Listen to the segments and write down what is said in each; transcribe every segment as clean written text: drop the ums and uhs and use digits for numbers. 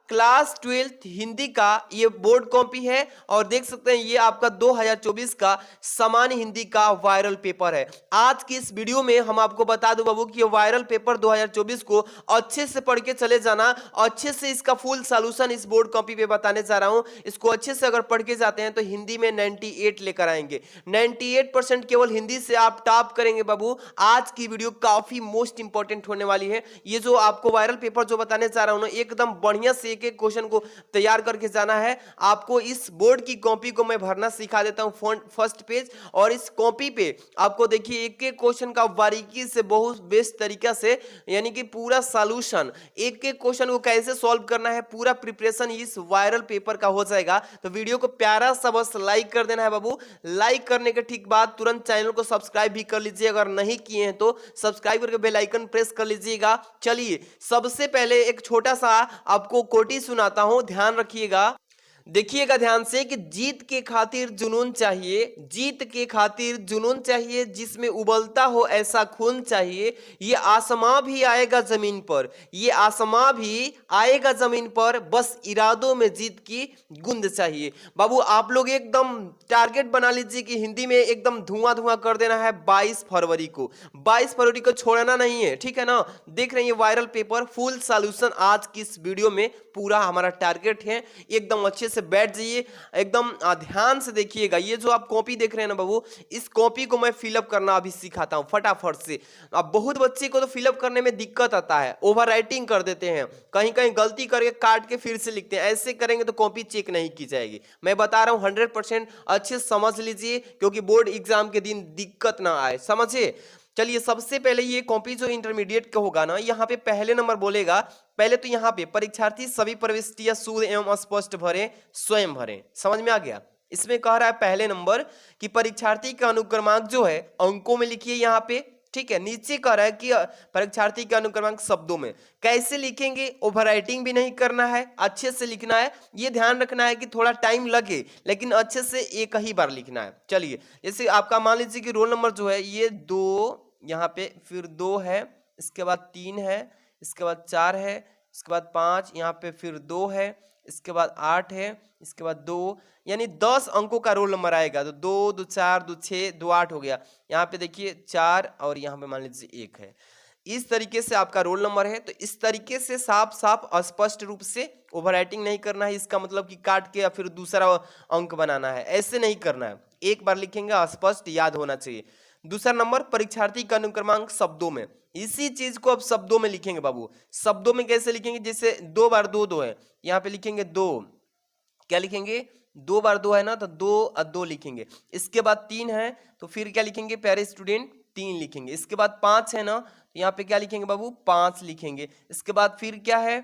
Class 12th Hindi का ये board copy है और देख सकते हैं ये आपका 2024 का सामान्य हिंदी का वायरल पेपर है। आज की इस वीडियो में हम आपको बता दूं बाबू कि ये वायरल पेपर 2024 को अच्छे से पढ़ के चले जाना, अच्छे से इसका फुल सॉल्यूशन इस बोर्ड कॉपी पे बताने जा रहा हूं। इसको अच्छे से अगर पढ़ के जाते हैं तो हिंदी में 98 लेकर आएंगे। 98% केवल हिंदी से आप टॉप करेंगे बाबू। आज की वीडियो काफी मोस्ट इंपॉर्टेंट होने वाली है। ये जो आपको वायरल पेपर जो बताने जा रहा हूं ना, एकदम बढ़िया से एक एक क्वेश्चन को तैयार करके जाना है आपको। इस बोर्ड की कॉपी को मैं भरना सिखा देता हूं फर्स्ट पेज, और इस कॉपी पे आपको देखिए एक एक क्वेश्चन का बारीकी से बहुत बेस्ट तरीका से यानी कि पूरा सॉल्यूशन, एक एक क्वेश्चन को कैसे सॉल्व करना है, पूरा प्रिपरेशन इस वायरल पेपर का हो जाएगा। तो वीडियो को प्यारा सा बस लाइक कर देना है बाबू। लाइक करने के ठीक बाद तुरंत चैनल को सब्सक्राइब भी कर लीजिए, अगर नहीं किए हैं तो सब्सक्राइब करके बेल आइकन प्रेस कर लीजिएगा। चलिए सबसे पहले एक छोटा सा आपको कोटी सुनाता हूं, ध्यान रखिएगा, देखिएगा ध्यान से कि जीत के खातिर जुनून चाहिए, जीत के खातिर जुनून चाहिए, जिसमें उबलता हो ऐसा खून चाहिए। ये आसमां भी आएगा जमीन पर, ये आसमां भी आएगा जमीन पर, बस इरादों में जीत की गूंज चाहिए। बाबू आप लोग एकदम टारगेट बना लीजिए कि हिंदी में एकदम धुआं धुआं कर देना है 22 फरवरी को। 22 फरवरी को छोड़ना नहीं है, ठीक है ना। देख रहे हैं ये वायरल पेपर फुल सॉल्यूशन आज की इस वीडियो में पूरा हमारा टारगेट है। एकदम अच्छे से बैठ जाइए, एकदम ध्यान से देखिएगा। ये जो आप कॉपी देख रहे हैं ना बाबू, इस कॉपी को मैं फिलअप करना अभी सिखाता हूं फटाफट से। अब बहुत बच्चे को तो फिलअप करने में दिक्कत आता है, ओवर राइटिंग कर देते हैं, कहीं कहीं गलती करके काट के फिर से लिखते हैं। ऐसे करेंगे तो कॉपी चेक नहीं की जाएगी। मैं बता रहा हूं 100% अच्छे से समझ लीजिए, क्योंकि बोर्ड एग्जाम के दिन दिक्कत ना आए, समझे। चलिए सबसे पहले ये कॉपी जो इंटरमीडिएट का होगा ना, यहाँ पे पहले नंबर बोलेगा। पहले तो यहाँ पे परीक्षार्थी सभी प्रविष्टियां शुद्ध एवं स्पष्ट भरें, स्वयं भरें। समझ में आ गया। इसमें कह रहा है पहले नंबर कि परीक्षार्थी का अनुक्रमांक जो है अंकों में लिखिए यहाँ पे, ठीक है। नीचे कह रहा है कि परीक्षार्थी का अनुक्रमांक शब्दों में। कैसे लिखेंगे, ओवर राइटिंग भी नहीं करना है, अच्छे से लिखना है। ये ध्यान रखना है कि थोड़ा टाइम लगे, लेकिन अच्छे से एक ही बार लिखना है। चलिए जैसे आपका मान लीजिए कि रोल नंबर जो है ये 2, यहाँ पे फिर 2 है, इसके बाद 3 है, इसके बाद 4 है, इसके बाद 5, यहाँ पे फिर 2 है, इसके बाद 8 है, इसके बाद 2, यानी 10 अंकों का रोल नंबर आएगा। तो 2 2 4 2 6 2 8 हो गया। यहाँ पे देखिए 4 और यहाँ पे मान लीजिए 1 है। इस तरीके से आपका रोल नंबर है। तो इस तरीके से साफ साफ स्पष्ट रूप से, ओवर राइटिंग नहीं करना है, इसका मतलब कि काट के या फिर दूसरा अंक बनाना है, ऐसे नहीं करना है। एक बार लिखेंगे स्पष्ट याद होना चाहिए। दूसरा नंबर परीक्षार्थी का अनुक्रमांक शब्दों में। इसी चीज को अब शब्दों में लिखेंगे बाबू। शब्दों में कैसे लिखेंगे, जैसे 2 बार 2 2 है, यहाँ पे लिखेंगे 2, क्या लिखेंगे 2 बार 2 है ना, तो 2 और 2 लिखेंगे। इसके बाद 3 है तो फिर क्या लिखेंगे प्यारे स्टूडेंट, 3 लिखेंगे। इसके बाद 5 है ना, तो यहाँ पे क्या लिखेंगे बाबू 5 लिखेंगे। इसके बाद फिर क्या है,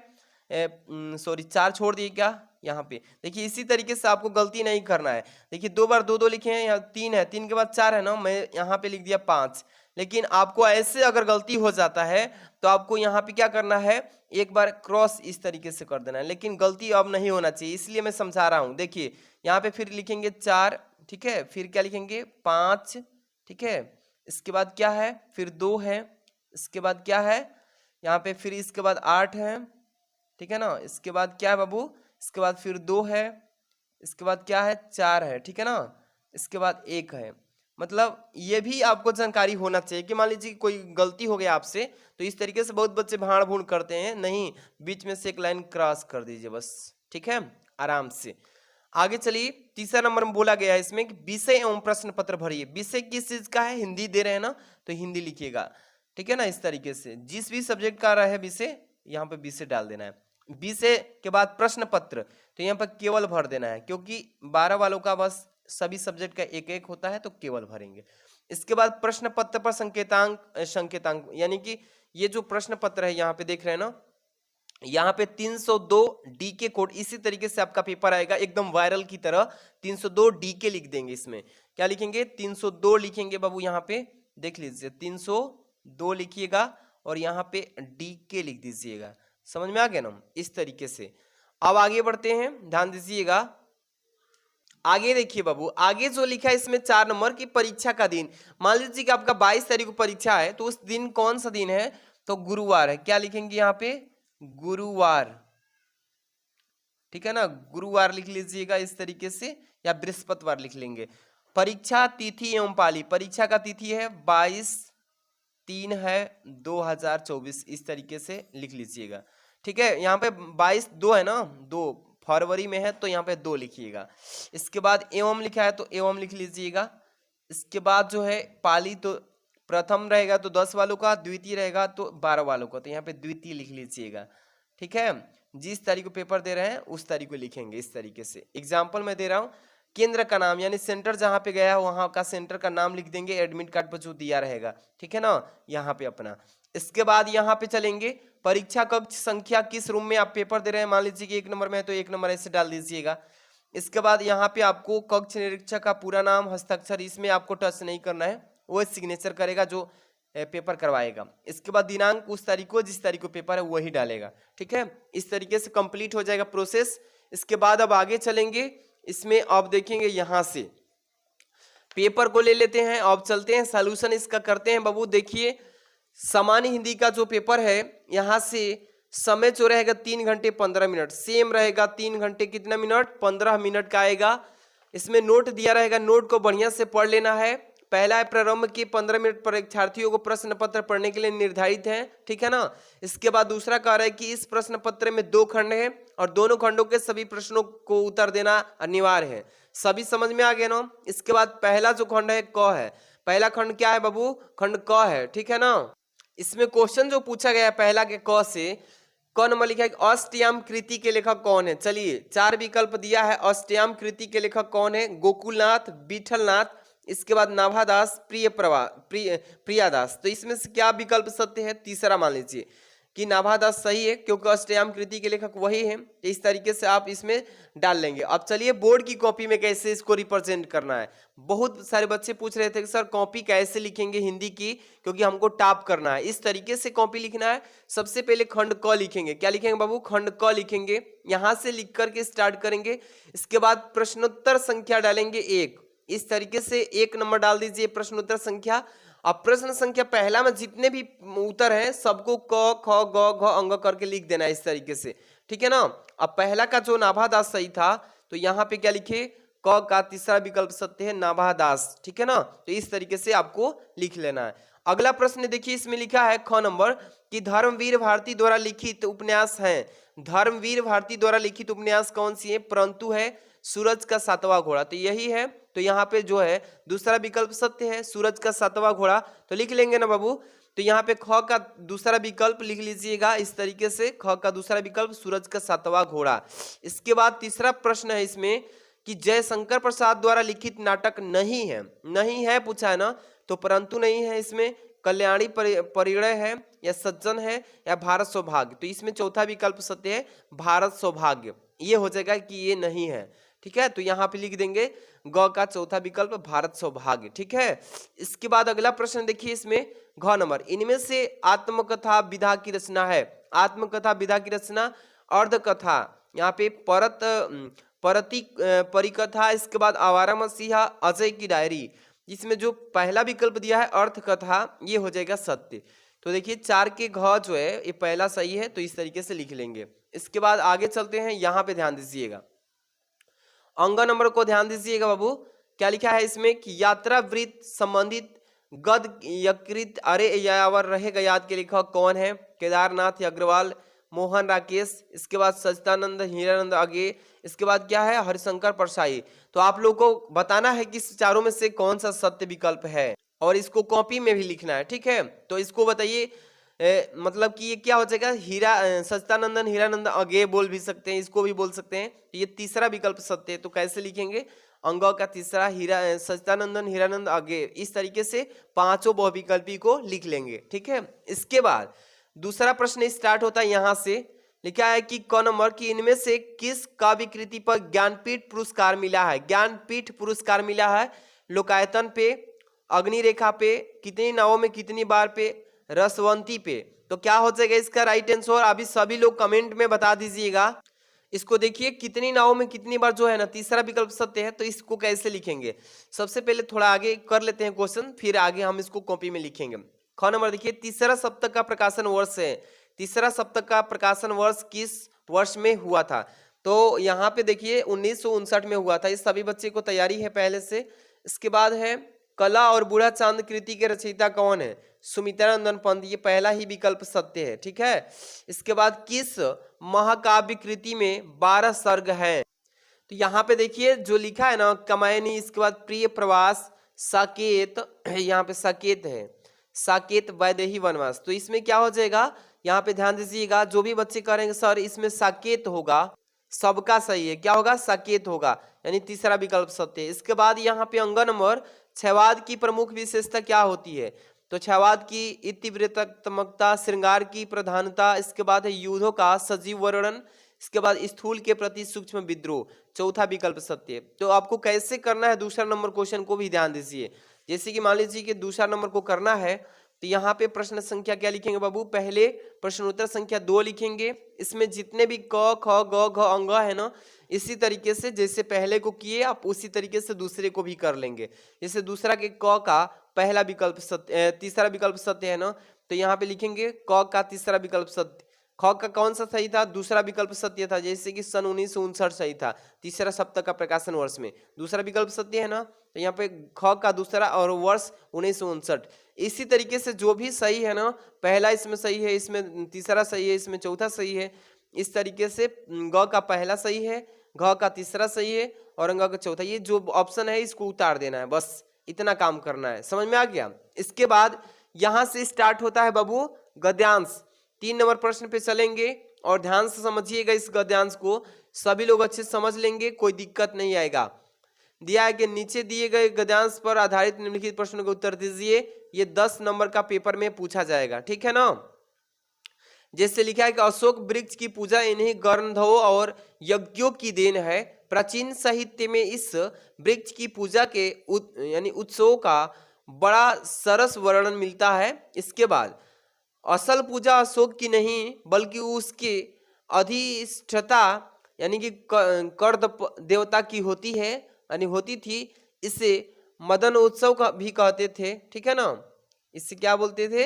सॉरी 4 छोड़ दिए क्या, यहाँ पे देखिए। इसी तरीके से आपको गलती नहीं करना है। देखिए 2 बार 2 2 लिखे हैं, यहाँ 3 है, 3 के बाद 4 है ना, मैं यहाँ पे लिख दिया 5। लेकिन आपको ऐसे अगर गलती हो जाता है तो आपको यहाँ पे क्या करना है, एक बार क्रॉस इस तरीके से कर देना है। लेकिन गलती अब नहीं होना चाहिए, इसलिए मैं समझा रहा हूँ। देखिए यहाँ पे फिर लिखेंगे 4, ठीक है, फिर क्या लिखेंगे 5, ठीक है। इसके बाद क्या है, फिर 2 है, इसके बाद क्या है यहाँ पे, फिर इसके बाद 8 है, ठीक है ना। इसके बाद क्या है बाबू, इसके बाद फिर 2 है, इसके बाद क्या है 4 है, ठीक है ना। इसके बाद 1 है। मतलब ये भी आपको जानकारी होना चाहिए कि मान लीजिए कोई गलती हो गया आपसे, तो इस तरीके से बहुत बच्चे भाड़ भूड़ करते हैं, नहीं, बीच में से एक लाइन क्रॉस कर दीजिए बस, ठीक है, आराम से। आगे चलिए, तीसरा नंबर में बोला गया है इसमें कि विषय एवं प्रश्न पत्र भरिए। विषय किस चीज का है, हिंदी दे रहे हैं ना, तो हिंदी लिखिएगा, ठीक है ना। इस तरीके से जिस भी सब्जेक्ट का रहा है विषय, यहाँ पे विषय डाल देना है। विषय के बाद प्रश्न पत्र, तो यहाँ पर केवल भर देना है, क्योंकि 12 वालों का बस सभी सब्जेक्ट का एक एक होता है, तो केवल भरेंगे। इसके बाद प्रश्न पत्र पर संकेतांक यानी कि ये जो प्रश्न पत्र है यहाँ पे देख रहे हैं ना, यहाँ पे 302 डी के कोड। इसी तरीके से आपका पेपर आएगा एकदम वायरल की तरह। 302 डी के लिख देंगे। इसमें क्या लिखेंगे, 302 लिखेंगे बाबू। यहाँ पे देख लीजिए 302 लिखिएगा और यहाँ पे डी के लिख दीजिएगा। समझ में आ गया ना, इस तरीके से। अब आगे बढ़ते हैं, ध्यान दीजिएगा। आगे देखिए बाबू, आगे जो लिखा है इसमें 4 नंबर की परीक्षा का दिन। मान लीजिए कि आपका 22 तारीख को परीक्षा है, तो उस दिन कौन सा दिन है, तो गुरुवार है। क्या लिखेंगे यहाँ पे, गुरुवार, ठीक है ना, गुरुवार लिख लीजिएगा इस तरीके से, या बृहस्पतिवार लिख लेंगे। परीक्षा तिथि एवं पाली, परीक्षा का तिथि है 22/3 है 2024, इस तरीके से लिख लीजिएगा। ठीक है, यहाँ पे 22/2 है ना, 2 फरवरी में है तो यहाँ पे 2 लिखिएगा। इसके बाद एवं लिखा है तो एवं लिख लीजिएगा। इसके बाद जो है पाली, तो प्रथम रहेगा तो 10 वालों का, द्वितीय रहेगा तो 12 वालों का, तो यहाँ पे द्वितीय लिख लीजिएगा। ठीक है, जिस तारीख को पेपर दे रहे हैं उस तारीख को लिखेंगे इस तरीके से। एग्जाम्पल मैं दे रहा हूँ, केंद्र का नाम यानी सेंटर जहाँ पे गया है वहाँ का सेंटर का नाम लिख देंगे, एडमिट कार्ड पर जो दिया रहेगा। ठीक है ना, यहाँ पे अपना। इसके बाद यहाँ पे चलेंगे, परीक्षा कक्ष संख्या किस रूम में आप पेपर दे रहे हैं, मान लीजिए कि 1 नंबर में है तो 1 नंबर ऐसे डाल दीजिएगा। इसके बाद यहाँ पे आपको कक्ष निरीक्षक का पूरा नाम, हस्ताक्षर, इसमें आपको टच नहीं करना है, वो सिग्नेचर करेगा जो पेपर करवाएगा। इसके बाद दिनांक उस तारीख को जिस तारीख को पेपर है वही डालेगा। ठीक है, इस तरीके से कंप्लीट हो जाएगा प्रोसेस। इसके बाद अब आगे चलेंगे, इसमें अब देखेंगे यहाँ से पेपर को ले लेते हैं। अब चलते हैं सॉल्यूशन इसका करते हैं। बाबू देखिए, सामान्य हिंदी का जो पेपर है यहाँ से समय जो रहेगा 3 घंटे 15 मिनट, सेम रहेगा 3 घंटे कितना मिनट, 15 मिनट का आएगा। इसमें नोट दिया रहेगा, नोट को बढ़िया से पढ़ लेना है। पहला है प्रारंभ के 15 मिनट परीक्षार्थियों को प्रश्न पत्र पढ़ने के लिए निर्धारित है। ठीक है ना, इसके बाद दूसरा कह रहा है कि इस प्रश्न पत्र में 2 खंड हैं और दोनों खंडों के सभी प्रश्नों को उत्तर देना अनिवार्य है। सभी समझ में आ गया ना। इसके बाद पहला जो खंड है क है, पहला खंड क्या है बाबू, खंड क है। ठीक है ना, इसमें क्वेश्चन जो पूछा गया है पहला के क से, क नंबर लिखा है अष्टयाम कृति के लेखक कौन है। चलिए 4 विकल्प दिया है, अष्टयाम कृति के लेखक कौन है, गोकुलनाथ, विठलनाथ, इसके बाद नाभादास, प्रियादास। तो इसमें से क्या विकल्प सत्य है, तीसरा मान लीजिए कि नाभादास सही है क्योंकि अष्टयाम कृति के लेखक वही है। तो इस तरीके से आप इसमें डाल लेंगे। अब चलिए बोर्ड की कॉपी में कैसे इसको रिप्रेजेंट करना है। बहुत सारे बच्चे पूछ रहे थे कि सर कॉपी कैसे लिखेंगे हिंदी की, क्योंकि हमको टाप करना है। इस तरीके से कॉपी लिखना है। सबसे पहले खंड क लिखेंगे। क्या लिखेंगे बाबू, खंड क लिखेंगे, यहाँ से लिख करके स्टार्ट करेंगे। इसके बाद प्रश्नोत्तर संख्या डालेंगे 1, इस तरीके से 1 नंबर डाल दीजिए प्रश्नोत्तर संख्या। अब प्रश्न संख्या पहला में जितने भी उत्तर हैं सबको क ख ग घ अंग करके लिख देना है इस तरीके से। ठीक है ना। अब पहला का जो नाभादास सही था तो यहाँ पे क्या लिखे, क का तीसरा विकल्प सत्य है नाभादास। ठीक है ना, तो इस तरीके से आपको लिख लेना है। अगला प्रश्न देखिए, इसमें लिखा है ख नंबर कि धर्मवीर भारती द्वारा लिखित उपन्यास है। धर्मवीर भारती द्वारा लिखित उपन्यास कौन सी है, परंतु है सूरज का 7वां घोड़ा, तो यही है। तो यहाँ पे जो है दूसरा विकल्प सत्य है, सूरज का 7वां घोड़ा, तो लिख लेंगे ना बाबू। तो यहाँ पे ख का दूसरा विकल्प लिख लीजिएगा इस तरीके से, ख का दूसरा विकल्प सूरज का 7वां घोड़ा। इसके बाद तीसरा प्रश्न है इसमें कि जयशंकर प्रसाद द्वारा लिखित नाटक नहीं है, नहीं है पूछा है ना, तो परंतु नहीं है। इसमें कल्याणी परिणय है या सज्जन है या भारत सौभाग्य, तो इसमें चौथा विकल्प सत्य है भारत सौभाग्य, ये हो जाएगा कि ये नहीं है। ठीक है, तो यहाँ पे लिख देंगे ग का चौथा विकल्प भारत सौभाग्य। ठीक है, इसके बाद अगला प्रश्न देखिए, इसमें घ नंबर, इनमें से आत्मकथा विधा की रचना है। आत्मकथा विधा की रचना अर्धकथा, यहाँ पे परिकथा, इसके बाद आवारा मसीहा, अजय की डायरी, जिसमें जो पहला विकल्प दिया है अर्थकथा, ये हो जाएगा सत्य। तो देखिए 4 के घ जो है ये पहला सही है, तो इस तरीके से लिख लेंगे। इसके बाद आगे चलते हैं, यहाँ पे ध्यान दीजिएगा, अंग नंबर को ध्यान दीजिएगा बाबू। क्या लिखा है इसमें कि यात्रा वृत्त संबंधित गद यकृत अरे यावर रहेगा याद के लेखक कौन है, केदारनाथ अग्रवाल, मोहन राकेश, इसके बाद सचिदानंद हीरानंद आगे, इसके बाद क्या है हरिशंकर परसाई। तो आप लोग को बताना है कि इस चारों में से कौन सा सत्य विकल्प है और इसको कॉपी में भी लिखना है। ठीक है, तो इसको बताइए मतलब कि ये क्या हो जाएगा, सचिदानंदन हीरानंद आगे बोल भी सकते हैं, इसको भी बोल सकते हैं। ये तीसरा विकल्प सत्य है, तो कैसे लिखेंगे, अंग का तीसरा सचिदानंदन हीरानंद आगे, इस तरीके से 5 बहुविकल्पी को लिख लेंगे। ठीक है, इसके बाद दूसरा प्रश्न स्टार्ट होता है, यहाँ से लिखा है कि क नंबर की इनमें से किस काव्य कृति पर ज्ञानपीठ पुरस्कार मिला है। ज्ञानपीठ पुरस्कार मिला है लोकायतन पे, अग्निरेखा पे, कितनी नावों में कितनी बार पे, रसवंती पे। तो क्या हो जाएगा इसका राइट आंसर, अभी सभी लोग कमेंट में बता दीजिएगा। इसको देखिए कितनी नावों में कितनी बार जो है ना, तीसरा विकल्प सत्य है, तो इसको कैसे लिखेंगे। सबसे पहले थोड़ा आगे कर लेते हैं क्वेश्चन, फिर आगे हम इसको कॉपी में लिखेंगे। ख नंबर देखिए, तीसरा सप्तक का प्रकाशन वर्ष है। तीसरा सप्तक का प्रकाशन वर्ष किस वर्ष में हुआ था। तो यहाँ पे देखिए 1959 में हुआ था। इस सभी बच्चे को तैयारी है पहले से। इसके बाद है कला और बूढ़ा चांद कृति के रचयिता कौन है? सुमित्रानंदन पंत। ये पहला ही विकल्प सत्य है, ठीक है। इसके बाद किस महाकाव्य कृति में 12 सर्ग हैं? तो यहाँ पे देखिए जो लिखा है ना कमायनी, इसके बाद प्रिय प्रवास, साकेत, यहाँ पे साकेत है, साकेत वैदेही वनवास। तो इसमें क्या हो जाएगा, यहाँ पे ध्यान दीजिएगा, जो भी बच्चे करेंगे सर इसमें साकेत होगा, सबका सही है। क्या होगा? साकेत होगा, यानी तीसरा विकल्प सत्य है। इसके बाद यहाँ पे अंग नंबर, क्षयवाद की प्रमुख विशेषता क्या होती है? तो क्षयवाद की इतिवृत्तात्मकता, श्रृंगार की प्रधानता, इसके बाद है युद्धों का सजीव वर्णन, इसके बाद स्थूल के प्रति सूक्ष्म विद्रोह, चौथा विकल्प सत्य। तो आपको कैसे करना है दूसरा नंबर क्वेश्चन को भी ध्यान दीजिए। जैसे कि मान लीजिए कि दूसरा नंबर को करना है तो यहाँ पे प्रश्न संख्या क्या लिखेंगे बाबू? पहले प्रश्न उत्तर संख्या 2 लिखेंगे। इसमें जितने भी क ख ग घ अंग है ना, इसी तरीके से जैसे पहले को किए आप उसी तरीके से दूसरे को भी कर लेंगे। जैसे दूसरा के क का पहला विकल्प सत्य, तीसरा विकल्प सत्य है ना, तो यहाँ पे लिखेंगे क का तीसरा विकल्प सत्य। ख का कौन सा सही था? दूसरा विकल्प सत्य था, जैसे कि सन 1959 सही था, तीसरा सप्ताह का प्रकाशन वर्ष में दूसरा विकल्प सत्य है ना, तो यहाँ पे ख का दूसरा और वर्ष 1959। इसी तरीके से जो भी सही है ना, पहला इसमें सही है, इसमें तीसरा सही है, इसमें चौथा सही है। इस तरीके से ग का पहला सही है, घ का तीसरा सही है और अंग का चौथा। ये जो ऑप्शन है इसको उतार देना है, बस इतना काम करना है। समझ में आ गया? इसके बाद यहाँ से स्टार्ट होता है बाबू गद्यांश। 3 नंबर प्रश्न पे चलेंगे और ध्यान से समझिएगा इस गद्यांश को, सभी लोग अच्छे से समझ लेंगे, कोई दिक्कत नहीं आएगा। दिया है कि नीचे दिए गए गद्यांश पर आधारित निम्नलिखित प्रश्नों का उत्तर दीजिए। ये 10 नंबर का पेपर में पूछा जाएगा, ठीक है ना। जैसे लिखा है कि अशोक वृक्ष की पूजा इन्हीं गंधर्वों और यज्ञों की देन है। प्राचीन साहित्य में इस वृक्ष की पूजा के यानी उत्सवों का बड़ा सरस वर्णन मिलता है। इसके बाद असल पूजा अशोक की नहीं बल्कि उसके अधिष्ठता यानी कि कर्द देवता की होती है, यानी होती थी। इसे मदन उत्सव का भी कहते थे, ठीक है ना। इससे क्या बोलते थे?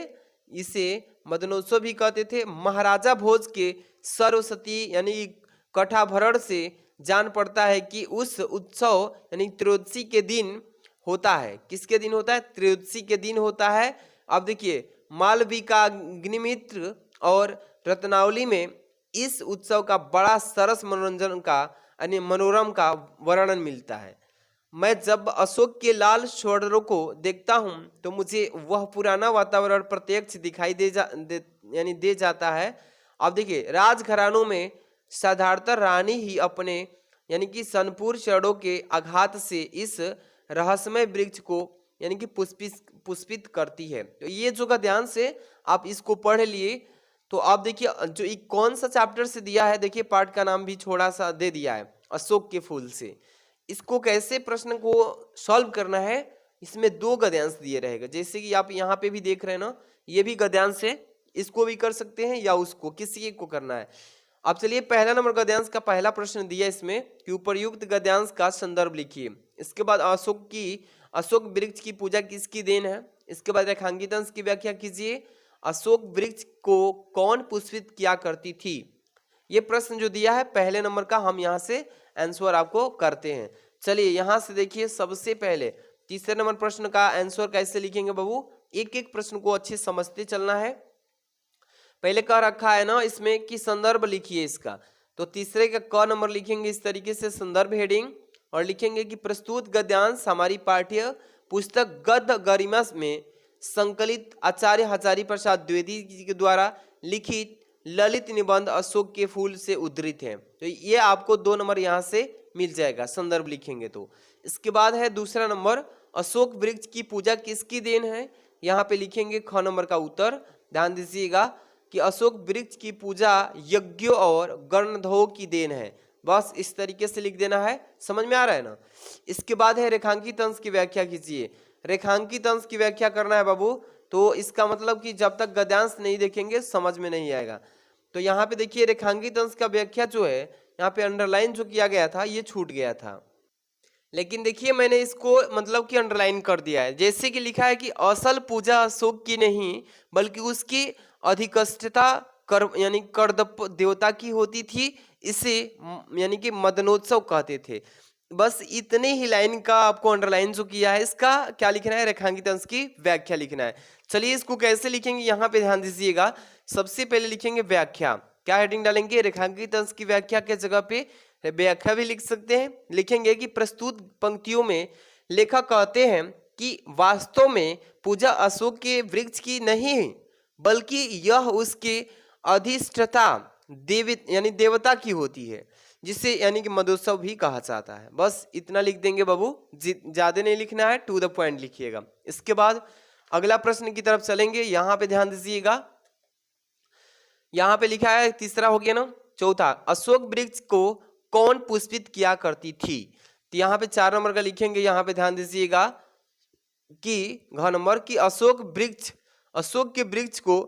इसे मदनोत्सव भी कहते थे। महाराजा भोज के सरस्वती यानी कठाभरण से जान पड़ता है कि उस उत्सव यानी त्रयोदशी के दिन होता है। किसके दिन होता है? त्रयोदशी के दिन होता है। अब देखिए मालविका, अग्निमित्र और रत्नावली में इस उत्सव का बड़ा सरस मनोरंजन का यानी मनोरम का वर्णन मिलता है। मैं जब अशोक के लाल स्वरों को देखता हूँ तो मुझे वह पुराना वातावरण प्रत्यक्ष दिखाई दे जाता है। अब देखिए राजघरानों में साधारणतः रानी ही अपने यानी कि सनपूर चरणों के आघात से इस रहस्यमय वृक्ष को यानी कि पुष्पित करती है। तो ये जो ध्यान से आप इसको पढ़ लिए तो आप देखिए जो कौन सा चैप्टर से दिया है, देखिए पार्ट का नाम भी छोटा सा दे दिया है, अशोक के फूल से। इसको कैसे प्रश्न को सॉल्व करना है, इसमें 2 गद्यांश दिए रहेगा। जैसे कि आप यहाँ पे भी देख रहे हैं ना, ये भी गद्यांश है, इसको भी कर सकते हैं या उसको, किसी एक को करना है। अब चलिए पहला नंबर गद्यांश का पहला प्रश्न दिया इसमें कि उपर्युक्त गद्यांश का संदर्भ लिखिए। इसके बाद अशोक वृक्ष की पूजा किसकी देन है। इसके बाद रेखांकित अंश की व्याख्या कीजिए। अशोक वृक्ष को कौन पुष्पित किया करती थी। ये प्रश्न जो दिया है पहले नंबर का, हम यहाँ से आंसर आपको करते हैं। चलिए यहाँ से देखिए, सबसे पहले तीसरे नंबर प्रश्न का आंसर कैसे लिखेंगे बाबू, एक एक प्रश्न को अच्छे समझते चलना है। पहले कह रखा है ना इसमें कि संदर्भ लिखिए इसका, तो तीसरे का क नंबर लिखेंगे इस तरीके से संदर्भ हेडिंग, और लिखेंगे कि प्रस्तुत गद्यांश हमारी पाठ्य पुस्तक गद्य गरिमा में संकलित आचार्य हजारी प्रसाद द्विवेदी जी के द्वारा लिखित ललित निबंध अशोक के फूल से उद्धृत है। तो ये आपको 2 नंबर यहाँ से मिल जाएगा, संदर्भ लिखेंगे तो। इसके बाद है दूसरा नंबर, अशोक वृक्ष की पूजा किसकी देन है। यहाँ पे लिखेंगे ख नंबर का उत्तर। ध्यान दीजिएगा कि अशोक वृक्ष की पूजा यज्ञों और गणधर्वों की देन है। बस इस तरीके से लिख देना है, समझ में आ रहा है ना। इसके बाद है रेखांकित अंश की व्याख्या कीजिए। रेखांकित अंश की व्याख्या करना है बाबू, तो इसका मतलब कि जब तक गद्यांश नहीं देखेंगे समझ में नहीं आएगा। तो यहाँ पे देखिए रेखांकित अंश का व्याख्या जो है, यहाँ पे अंडरलाइन जो किया गया था ये छूट गया था, लेकिन देखिए मैंने इसको मतलब कि अंडरलाइन कर दिया है। जैसे कि लिखा है कि असल पूजा अशोक की नहीं बल्कि उसकी अधिष्ठता यानी कर्द देवता की होती थी। इसे यानी कि मदनोत्सव कहते थे। बस इतने ही लाइन का आपको अंडरलाइन जो किया है, इसका क्या लिखना है, रेखांकित अंश की व्याख्या लिखना है। चलिए इसको कैसे लिखेंगे यहाँ पे ध्यान दीजिएगा। सबसे पहले लिखेंगे व्याख्या। क्या हेडिंग डालेंगे, रेखांकित अंश की व्याख्या के जगह पे व्याख्या भी लिख सकते हैं। लिखेंगे कि प्रस्तुत पंक्तियों में लेखक कहते हैं कि वास्तव में पूजा अशोक के वृक्ष की नहीं बल्कि यह उसके अधिष्ठता यानी देवता की होती है, जिसे यानी कि मदोत्सव भी कहा जाता है। बस इतना लिख देंगे बाबू, ज्यादा नहीं लिखना है, टू द पॉइंट लिखिएगा। इसके बाद अगला प्रश्न की तरफ चलेंगे। यहां पे ध्यान दीजिएगा, यहां पे लिखा है, तीसरा हो गया ना, चौथा, अशोक वृक्ष को कौन पुष्पित किया करती थी। तो यहाँ पे 4 नंबर का लिखेंगे। यहाँ पे ध्यान दीजिएगा कि घ नंबर की अशोक के वृक्ष को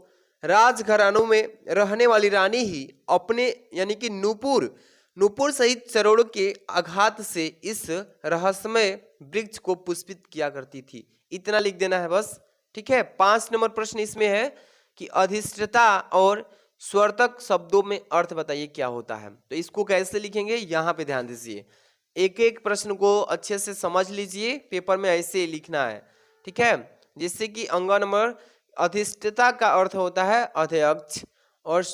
राजघरानों में रहने वाली रानी ही अपने यानी कि नूपुर सहित चरोड़ों के आघात से इस रहस्यमय वृक्ष को पुष्पित किया करती थी। इतना लिख देना है बस, ठीक है। 5 नंबर प्रश्न इसमें है कि अधिष्ठता और स्वर्तक शब्दों में अर्थ बताइए क्या होता है। तो इसको कैसे लिखेंगे, यहाँ पे ध्यान दीजिए, एक एक प्रश्न को अच्छे से समझ लीजिए, पेपर में ऐसे लिखना है, ठीक है। जिससे कि अंग नंबर अधिष्ठता का अर्थ होता है अध्यक्ष, और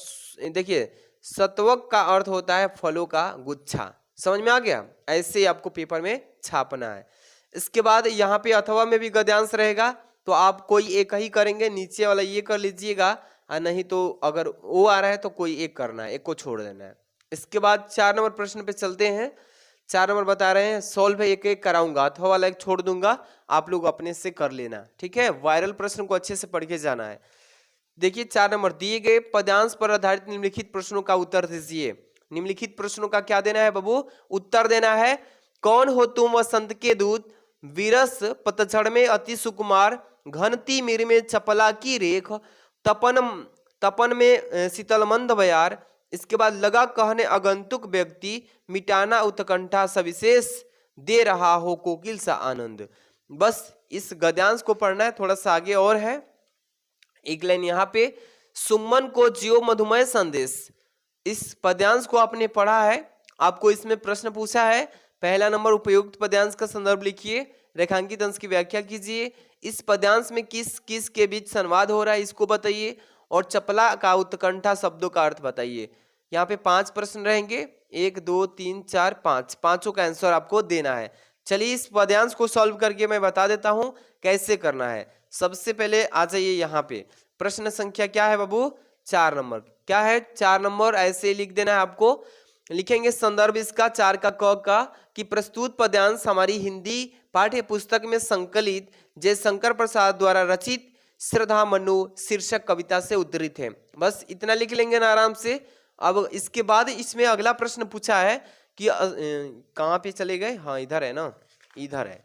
देखिए सत्वक का अर्थ होता है फलों का गुच्छा। समझ में आ गया, ऐसे आपको पेपर में छापना है। इसके बाद यहाँ पे अथवा में भी गद्यांश रहेगा, तो आप कोई एक ही करेंगे, नीचे वाला ये कर लीजिएगा, और नहीं तो अगर वो आ रहा है तो कोई एक करना है, एक को छोड़ देना है। इसके बाद 4 नंबर प्रश्न पे चलते हैं। 4 नंबर बता रहे हैं, सॉल्व एक एक कराऊंगा, अथवा वाला एक छोड़ दूंगा, आप लोग अपने से कर लेना, ठीक है। वायरल प्रश्न को अच्छे से पढ़ के जाना है। देखिए 4 नंबर, दिए गए पदांश पर आधारित निम्नलिखित प्रश्नों का उत्तर दीजिए। निम्नलिखित प्रश्नों का क्या देना है बाबू, उत्तर देना है। कौन हो तुम वसंत के दूत, विरस पतझड़ में अति सुकुमार, घनती मीर में चपला की रेख, तपन में शीतलमंद बयार। इसके बाद लगा कहने अगंतुक व्यक्ति, मिटाना उत्कंठा सविशेष, दे रहा हो कोकिल सा आनंद। बस इस गद्यांश को पढ़ना है, थोड़ा सा आगे और है एक लाइन यहाँ पे, सुमन को जियो मधुमय संदेश। इस पद्यांश को आपने पढ़ा है, आपको इसमें प्रश्न पूछा है। पहला नंबर, उपयुक्त पद्यांश का संदर्भ लिखिए, रेखांकित अंश की व्याख्या कीजिए, इस पद्यांश में किस किस के बीच संवाद हो रहा है इसको बताइए, और चपला का उत्कंठा शब्दों का अर्थ बताइए। यहाँ पे 5 प्रश्न रहेंगे, 1 2 3 4 5, पांचों का आंसर आपको देना है। चलिए इस पद्यांश को सॉल्व करके मैं बता देता हूं कैसे करना है। सबसे पहले आ जाइए यहाँ पे, प्रश्न संख्या क्या है बाबू, 4 नंबर। क्या है 4 नंबर, ऐसे लिख देना है आपको। लिखेंगे संदर्भ इसका 4 का क का, कि प्रस्तुत पद्यांश हमारी हिंदी पाठ्य पुस्तक में संकलित जयशंकर प्रसाद द्वारा रचित श्रद्धा मनु शीर्षक कविता से उद्धृत है। बस इतना लिख लेंगे ना आराम से। अब इसके बाद इसमें अगला प्रश्न पूछा है कि कहाँ पे चले गए, हाँ इधर है ना, इधर है।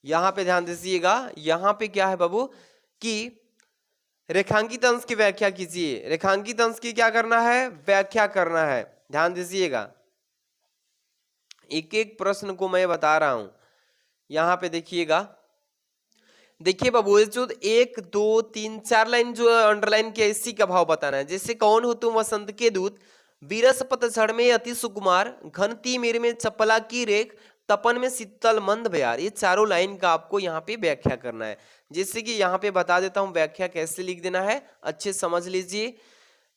यहाँ पे ध्यान दीजिएगा, यहाँ पे क्या है बाबू कि रेखांकित अंश की व्याख्या कीजिए। रेखांकित अंश की क्या करना है, व्याख्या करना है। ध्यान दीजिएगा, एक एक प्रश्न को मैं बता रहा हूं। यहाँ पे देखिएगा, देखिए बाबू जो 1 2 3 4 लाइन जो अंडरलाइन किया, इसी का भाव बताना है। जैसे कौन हो तुम वसंत के दूत, विरस पतझड़ में अति सुकुमार, घनती मीर में चपला की रेख, तपन में शीतल मंद बयार। ये चारों लाइन का आपको यहाँ पे व्याख्या करना है। जैसे कि यहाँ पे बता देता हूँ व्याख्या कैसे लिख देना है, अच्छे समझ लीजिए।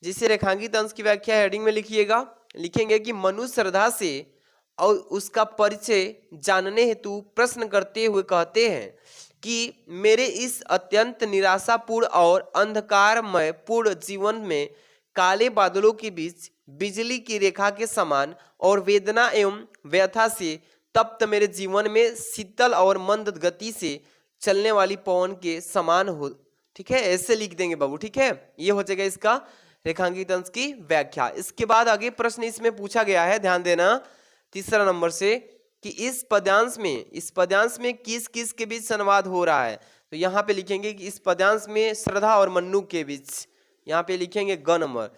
जिसे रेखांकित अंश की व्याख्या हेडिंग में लिखिएगा। लिखेंगे कि मनु श्रद्धा से और उसका परिचय जानने हेतु प्रश्न करते हुए कहते हैं कि मेरे इस अत्यंत निराशापूर्ण और अंधकारमय पूर्ण जीवन में काले बादलों के बीच बिजली की रेखा के समान और वेदना एवं व्यथा से तप्त मेरे जीवन में शीतल और मंद गति से चलने वाली पवन के समान हो। ठीक है, ऐसे लिख देंगे बाबू। ठीक है, ये हो जाएगा इसका रेखांकित अंश की व्याख्या। इसके बाद आगे प्रश्न इसमें पूछा गया है, ध्यान देना, तीसरा नंबर से, कि इस पद्यांश में किस किस के बीच संवाद हो रहा है। तो यहाँ पे लिखेंगे कि इस पद्यांश में श्रद्धा और मन्नू के बीच, यहाँ पे लिखेंगे ग नंबर,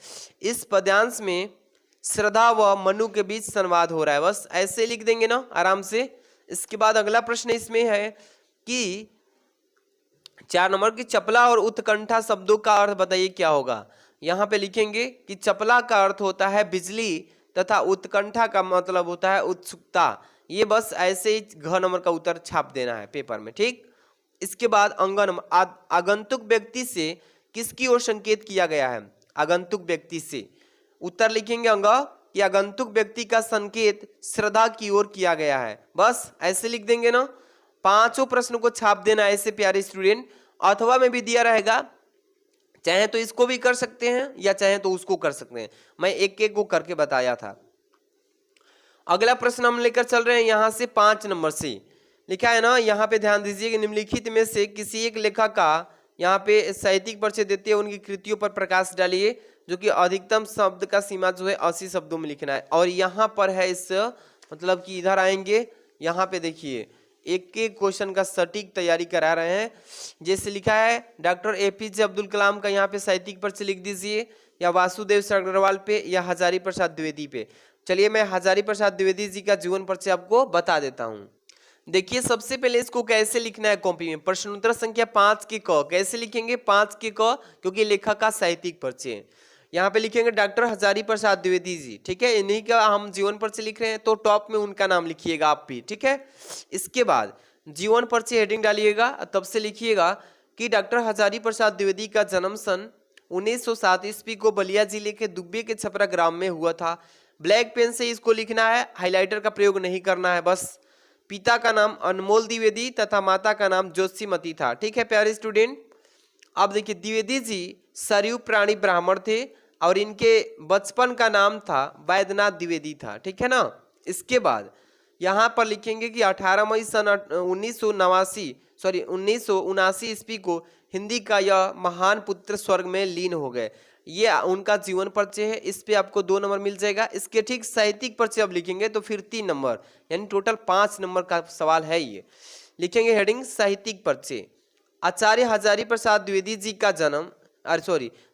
इस पद्यांश में श्रद्धा व मनु के बीच संवाद हो रहा है। बस ऐसे लिख देंगे ना आराम से। इसके बाद अगला प्रश्न इसमें है कि 4 नंबर की चपला और उत्कंठा शब्दों का अर्थ बताइए क्या होगा। यहाँ पे लिखेंगे कि चपला का अर्थ होता है बिजली तथा उत्कंठा का मतलब होता है उत्सुकता। ये बस ऐसे ही घ नंबर का उत्तर छाप देना है पेपर में, ठीक। इसके बाद अंग नंबर आगंतुक व्यक्ति से किसकी ओर संकेत किया गया है? आगंतुक व्यक्ति से। उत्तर लिखेंगे अंग कि आगंतुक व्यक्ति का संकेत श्रद्धा की ओर किया गया है। बस ऐसे लिख देंगे ना। पांचों प्रश्नों को छाप देना ऐसे प्यारे स्टूडेंट। अथवा में भी दिया रहेगा, चाहे तो इसको भी कर सकते हैं या चाहे तो उसको कर सकते हैं। मैं एक एक को करके बताया था। अगला प्रश्न हम लेकर चल रहे हैं यहां से 5 नंबर से। लिखा है ना, यहाँ पे ध्यान दीजिए कि निम्नलिखित में से किसी एक लेखक का यहाँ पे साहित्यिक परिचय देते हुए उनकी कृतियों पर प्रकाश डालिए, जो कि अधिकतम शब्द का सीमा जो है 80 शब्दों में लिखना है। और यहाँ पर है इस मतलब कि इधर आएंगे, यहाँ पे देखिए एक एक क्वेश्चन का सटीक तैयारी करा रहे हैं। जैसे लिखा है डॉक्टर APJ अब्दुल कलाम का यहाँ पे साहित्यिक परिचय लिख दीजिए, या वासुदेव अग्रवाल पे, या हजारी प्रसाद द्विवेदी पे। चलिए मैं हजारी प्रसाद द्विवेदी जी का जीवन परिचय आपको बता देता हूँ। देखिए सबसे पहले इसको कैसे लिखना है कॉपी में, प्रश्नोत्तर संख्या 5 के क कैसे लिखेंगे? 5 के क, क्योंकि लेखक का साहित्यिक परिचय। यहाँ पे लिखेंगे डॉक्टर हजारी प्रसाद द्विवेदी जी, ठीक है। इन्हीं का हम जीवन परिचय लिख रहे हैं तो टॉप में उनका नाम लिखिएगा आप भी, ठीक है। इसके बाद जीवन परिचय हेडिंग डालिएगा, तब से लिखिएगा कि डॉक्टर हजारी प्रसाद द्विवेदी का जन्म सन 1907 ईस्वी को बलिया जिले के दुब्बे के छपरा ग्राम में हुआ था। ब्लैक पेन से इसको लिखना है, हाइलाइटर का प्रयोग नहीं करना है बस। पिता का नाम अनमोल द्विवेदी तथा माता का नाम ज्योतिमती था, ठीक है प्यारे स्टूडेंट। अब देखिए द्विवेदी जी सरयू प्राणी ब्राह्मण थे और इनके बचपन का नाम था वैद्यनाथ द्विवेदी था, ठीक है ना। इसके बाद यहाँ पर लिखेंगे कि 18 मई सन 1979 ईस्वी को हिंदी का यह महान पुत्र स्वर्ग में लीन हो गए। ये उनका जीवन परिचय है, इस पे आपको 2 नंबर मिल जाएगा। इसके ठीक साहित्यिक परिचय अब लिखेंगे तो फिर 3 नंबर, यानी टोटल 5 नंबर का सवाल है ये। लिखेंगे हेडिंग साहित्यिक परिचय। आचार्य हजारी प्रसाद द्विवेदी जी का जन्म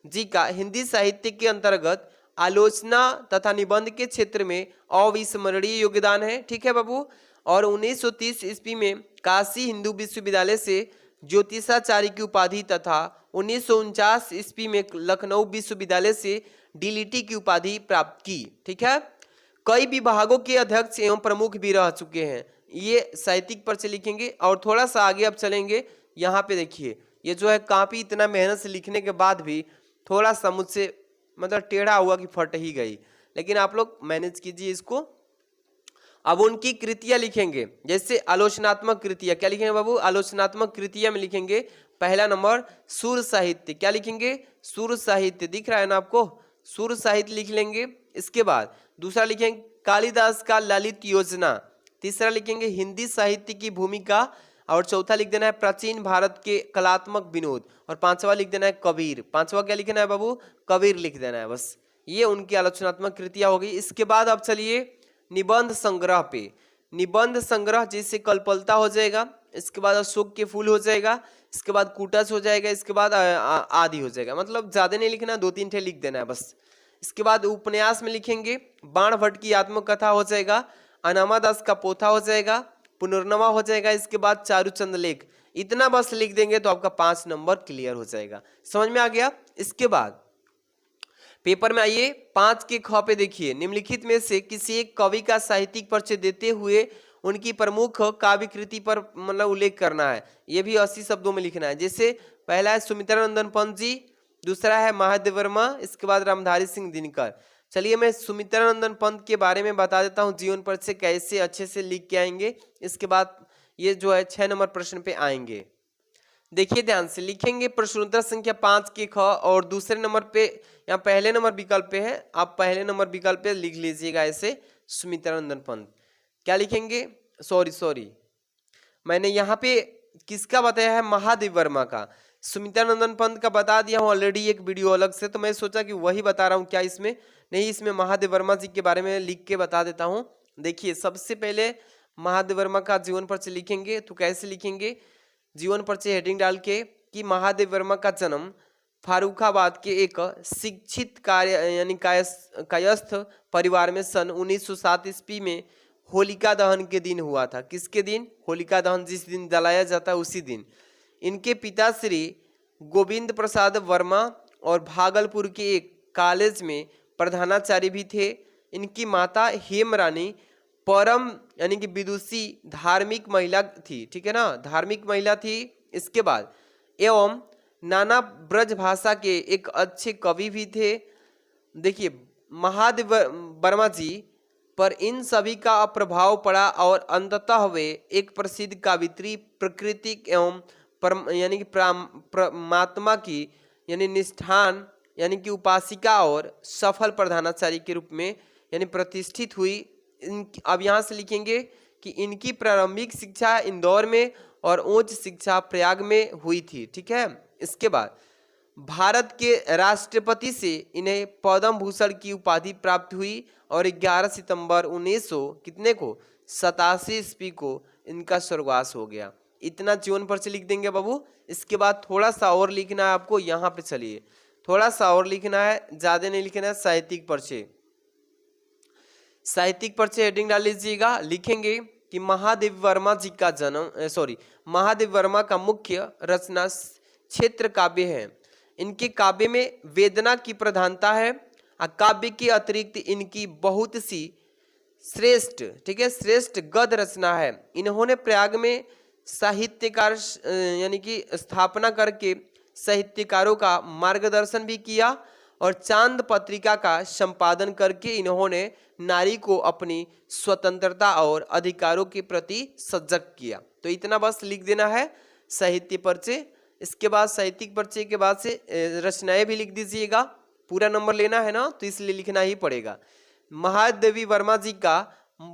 जी का हिंदी साहित्य के अंतर्गत आलोचना तथा निबंध के क्षेत्र में अविस्मरणीय योगदान है, ठीक है बाबू। और 1930 ईस्वी में काशी हिंदू विश्वविद्यालय से ज्योतिषाचार्य की उपाधि तथा 1949 ईस्वी में लखनऊ विश्वविद्यालय से DLT की उपाधि प्राप्त की, ठीक है। कई विभागों के अध्यक्ष एवं प्रमुख भी रह चुके हैं। ये साहित्यिक परिचय लिखेंगे। और थोड़ा सा आगे अब चलेंगे, यहाँ पे देखिए ये जो है काफी इतना मेहनत से लिखने के बाद भी थोड़ा सा मुझसे मतलब टेढ़ा हुआ कि फट ही गई, लेकिन आप लोग मैनेज कीजिए इसको। अब उनकी कृतियां लिखेंगे, जैसे आलोचनात्मक कृतियां। क्या लिखेंगे बाबू? आलोचनात्मक कृतियां में लिखेंगे पहला नंबर सुर साहित्य। क्या लिखेंगे? सुर साहित्य। दिख रहा है ना आपको? सुर साहित्य लिख लेंगे। इसके बाद दूसरा लिखेंगे कालिदास का ललित योजना। तीसरा लिखेंगे हिंदी साहित्य की भूमिका। और चौथा लिख देना है प्राचीन भारत के कलात्मक विनोद। और पांचवा लिख देना है कबीर। पांचवा क्या लिखना है बाबू? कबीर लिख देना है बस। ये उनकी आलोचनात्मक कृतियां होगी। इसके बाद अब चलिए निबंध संग्रह पे। निबंध संग्रह जैसे कल्पलता हो जाएगा, इसके बाद अशोक के फूल हो जाएगा, इसके बाद कुटच हो जाएगा, इसके बाद आदि हो जाएगा। मतलब ज्यादा नहीं लिखना, 2-3 ठे लिख देना है बस। इसके बाद उपन्यास में लिखेंगे बाण भट्ट की आत्मकथा हो जाएगा, अनामा दास का पोथा हो जाएगा, पुनर्नवा हो जाएगा, इसके बाद चारुचंद लेख। इतना बस लिख देंगे तो आपका 5 नंबर क्लियर हो जाएगा। समझ में आ गया? इसके बाद पेपर में आइए 5 के ख पे देखिए, निम्नलिखित में से किसी एक कवि का साहित्यिक परिचय देते हुए उनकी प्रमुख काव्य कृति पर मतलब उल्लेख करना है। ये भी 80 शब्दों में लिखना है। जैसे पहला है सुमित्रानंदन पंत जी, दूसरा है महादेव वर्मा, इसके बाद रामधारी सिंह दिनकर। चलिए मैं सुमित्रानंदन पंत के बारे में बता देता हूँ, जीवन परिचय कैसे अच्छे से लिख के आएंगे। इसके बाद ये जो है 6 नंबर प्रश्न पे आएंगे। देखिए ध्यान से लिखेंगे प्रश्नोत्तर संख्या 5 के ख, और दूसरे नंबर पे यहाँ पहले नंबर विकल्प पे है, आप पहले नंबर विकल्प पे लिख लीजिएगा ऐसे सुमित्रानंदन पंत। क्या लिखेंगे? सॉरी मैंने यहाँ पे किसका बताया है? महादेव वर्मा का। सुमित्रानंदन पंत का बता दिया हूँ ऑलरेडी एक वीडियो अलग से, तो मैं सोचा कि वही बता रहा हूँ क्या इसमें नहीं, इसमें महादेव वर्मा जी के बारे में लिख के बता देता हूँ। देखिए सबसे पहले महादेव वर्मा का जीवन परिचय लिखेंगे तो कैसे लिखेंगे? जीवन परिचय हेडिंग डाल के कि महादेव वर्मा का जन्म फारुखाबाद के एक शिक्षित कार्य यानी कायस्थ परिवार में सन 1907 ईस्वी में होलिका दहन के दिन हुआ था। किसके दिन? होलिका दहन जिस दिन जलाया जाता है उसी दिन। इनके पिता श्री गोविंद प्रसाद वर्मा और भागलपुर के एक कॉलेज में प्रधानाचार्य भी थे। इनकी माता हेमरानी परम यानी कि विदुषी धार्मिक महिला थी, ठीक है ना, धार्मिक महिला थी। इसके बाद एवं नाना ब्रज भाषा के एक अच्छे कवि भी थे। देखिए महादेव वर्मा जी पर इन सभी का प्रभाव पड़ा और अंततः वे एक प्रसिद्ध कवित्री प्राकृतिक एवं यानी कि परमात्मा की यानी निष्ठान यानी कि उपासिका और सफल प्रधानाचार्य के रूप में यानी प्रतिष्ठित हुई। अब यहाँ से लिखेंगे कि इनकी प्रारंभिक शिक्षा इंदौर में और उच्च शिक्षा प्रयाग में हुई थी, ठीक है। इसके बाद भारत के राष्ट्रपति से इन्हें पद्म भूषण की उपाधि प्राप्त हुई और 11 सितंबर 1900 कितने को 87 ईस्वी को इनका स्वर्गवास हो गया। इतना जीवन परिचय लिख देंगे बाबू। इसके बाद थोड़ा सा और लिखना है आपको, यहाँ पे चलिए थोड़ा सा और लिखना है, ज्यादा नहीं लिखना है। साहित्यिक परिचय, साहित्यिक परिचय हेडिंग डाल लीजिएगा। लिखेंगे कि महादेव वर्मा जी का जन्म महादेव वर्मा का मुख्य रचना क्षेत्र काव्य है। इनके काव्य में वेदना की प्रधानता है। काव्य के अतिरिक्त इनकी बहुत सी श्रेष्ठ, ठीक है, श्रेष्ठ गद्य रचना है। इन्होंने प्रयाग में साहित्यकार यानी कि स्थापना करके साहित्यकारों का मार्गदर्शन भी किया और चांद पत्रिका का संपादन करके इन्होंने नारी को अपनी स्वतंत्रता और अधिकारों के प्रति सजग किया। तो इतना बस लिख देना है साहित्य परिचय। इसके बाद साहित्यिक परिचय के बाद से रचनाएं भी लिख दीजिएगा, पूरा नंबर लेना है ना, तो इसलिए लिखना ही पड़ेगा। महादेवी वर्मा जी का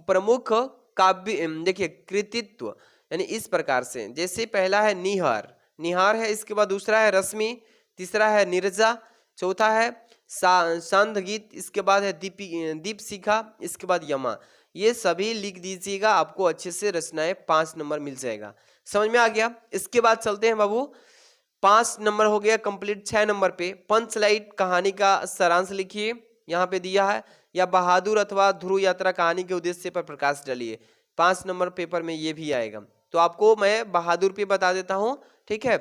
प्रमुख काव्य देखिए कृतित्व यानी इस प्रकार से, जैसे पहला है निहार, निहार है। इसके बाद दूसरा है रश्मि, तीसरा है नीरजा, चौथा है शांत गीत, इसके बाद है दीप शिखा, इसके बाद यमा। ये सभी लिख दीजिएगा, आपको अच्छे से रचनाएं 5 नंबर मिल जाएगा। समझ में आ गया। इसके बाद चलते हैं बाबू, 5 नंबर हो गया कंप्लीट। 6 नंबर पे पंचलाइट कहानी का सारांश लिखिए, यहाँ पे दिया है, या बहादुर अथवा ध्रुव यात्रा कहानी के उद्देश्य पर प्रकाश डालिए। 5 नंबर पेपर में ये भी आएगा। तो आपको मैं बहादुर पे बता देता हूँ, ठीक है,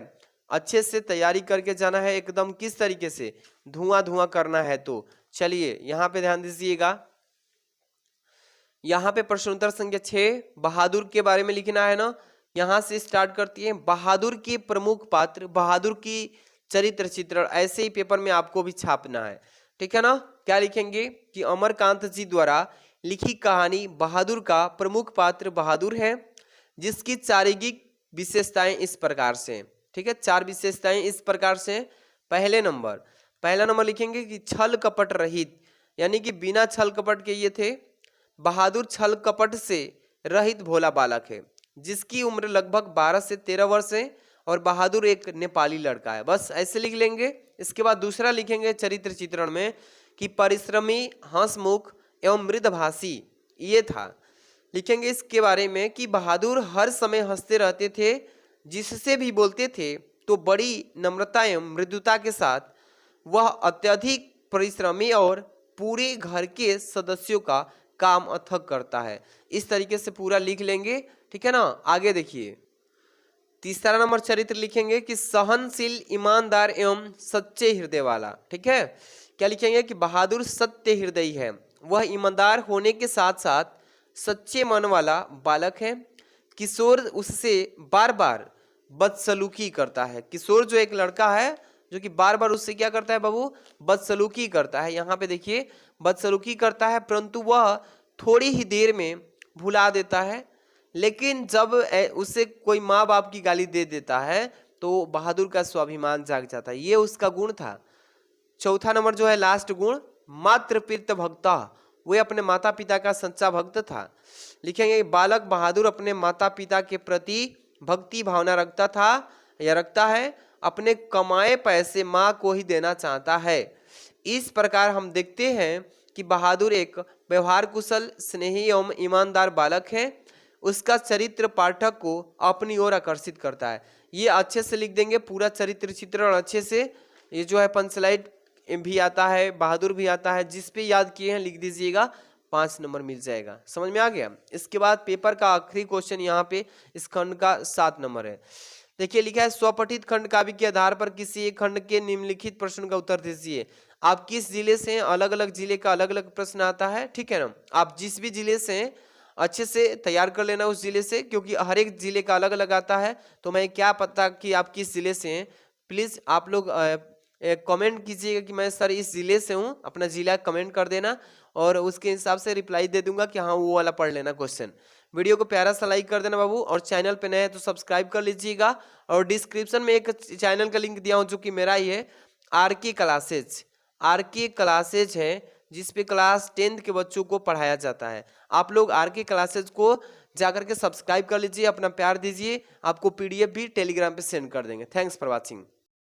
अच्छे से तैयारी करके जाना है एकदम, किस तरीके से धुआं धुआं करना है। तो चलिए यहाँ पे ध्यान दीजिएगा। यहाँ पे प्रश्नोत्तर संख्या 6 बहादुर के बारे में लिखना है ना। यहाँ से स्टार्ट करती है, बहादुर के प्रमुख पात्र, बहादुर की चरित्र चित्रण, ऐसे ही पेपर में आपको भी छापना है, ठीक है ना। क्या लिखेंगे कि अमरकांत जी द्वारा लिखी कहानी बहादुर का प्रमुख पात्र बहादुर है, जिसकी चारित्रिक विशेषताएं इस प्रकार से, ठीक है, 4 विशेषताएं इस प्रकार से। पहला नंबर लिखेंगे कि छल कपट रहित, यानी कि बिना छल कपट के ये थे। बहादुर छल कपट से रहित भोला बालक है, जिसकी उम्र लगभग 12 से 13 वर्ष है, और बहादुर एक नेपाली लड़का है। बस ऐसे लिख लेंगे। इसके बाद दूसरा लिखेंगे चरित्र चित्रण में कि परिश्रमी, हंसमुख एवं मृदभाषी ये था। लिखेंगे इसके बारे में कि बहादुर हर समय हंसते रहते थे, जिससे भी बोलते थे तो बड़ी नम्रता एवं मृदुता के साथ। वह अत्यधिक परिश्रमी और पूरे घर के सदस्यों का काम अथक करता है। इस तरीके से पूरा लिख लेंगे, ठीक है ना। आगे देखिए, तीसरा नंबर चरित्र लिखेंगे कि सहनशील, ईमानदार एवं सच्चे हृदय वाला, ठीक है। क्या लिखेंगे कि बहादुर सत्य हृदय है, वह ईमानदार होने के साथ साथ सच्चे मन वाला बालक है। किशोर उससे बार बार बदसलूकी करता है। किशोर जो एक लड़का है जो कि बार बार उससे क्या करता है बाबू, बदसलूकी करता है। यहाँ पे देखिए बदसलूकी करता है, परंतु वह थोड़ी ही देर में भुला देता है। लेकिन जब उसे कोई माँ बाप की गाली दे देता है तो बहादुर का स्वाभिमान जाग जाता है। ये उसका गुण था। चौथा नंबर जो है लास्ट गुण, मातृप्रीत भक्ता, वे अपने माता पिता का सच्चा भक्त था। लिखेंगे बालक बहादुर अपने माता पिता के प्रति भक्ति भावना रखता था या रखता है, अपने कमाए पैसे माँ को ही देना चाहता है। इस प्रकार हम देखते हैं कि बहादुर एक व्यवहार कुशल, स्नेही एवं ईमानदार बालक है। उसका चरित्र पाठक को अपनी ओर आकर्षित करता है। ये अच्छे से लिख देंगे पूरा चरित्र चित्रण अच्छे से। ये जो है पंचलाइट भी आता है, बहादुर भी आता है, जिस पे याद किए हैं लिख दीजिएगा, 5 नंबर मिल जाएगा। समझ में आ गया। इसके बाद पेपर का आखिरी क्वेश्चन यहाँ पे इस खंड का 7 नंबर है। देखिए लिखा है स्वपठित खंड काव्य के आधार पर किसी एक खंड के निम्नलिखित प्रश्न का उत्तर दीजिए। आप किस जिले से हैं, अलग अलग जिले का अलग अलग प्रश्न आता है, ठीक है ना। आप जिस भी जिले से हैं अच्छे से तैयार कर लेना उस जिले से, क्योंकि हर एक जिले का अलग अलग आता है। तो मैं क्या पता कि आप किस जिले से हैं। प्लीज़ आप लोग कमेंट कीजिएगा कि मैं सर इस जिले से हूँ, अपना जिला कमेंट कर देना और उसके हिसाब से रिप्लाई दे दूंगा कि हाँ वो वाला पढ़ लेना क्वेश्चन। वीडियो को प्यारा सा लाइक कर देना बाबू, और चैनल पे नए हैं तो सब्सक्राइब कर लीजिएगा। और डिस्क्रिप्शन में एक चैनल का लिंक दिया हूँ जो कि मेरा ही है, आर के क्लासेज है, जिस पे क्लास 10th के बच्चों को पढ़ाया जाता है। आप लोग आर के क्लासेज को जाकर के सब्सक्राइब कर लीजिए, अपना प्यार दीजिए। आपको PDF भी टेलीग्राम पे सेंड कर देंगे। Thanks for watching.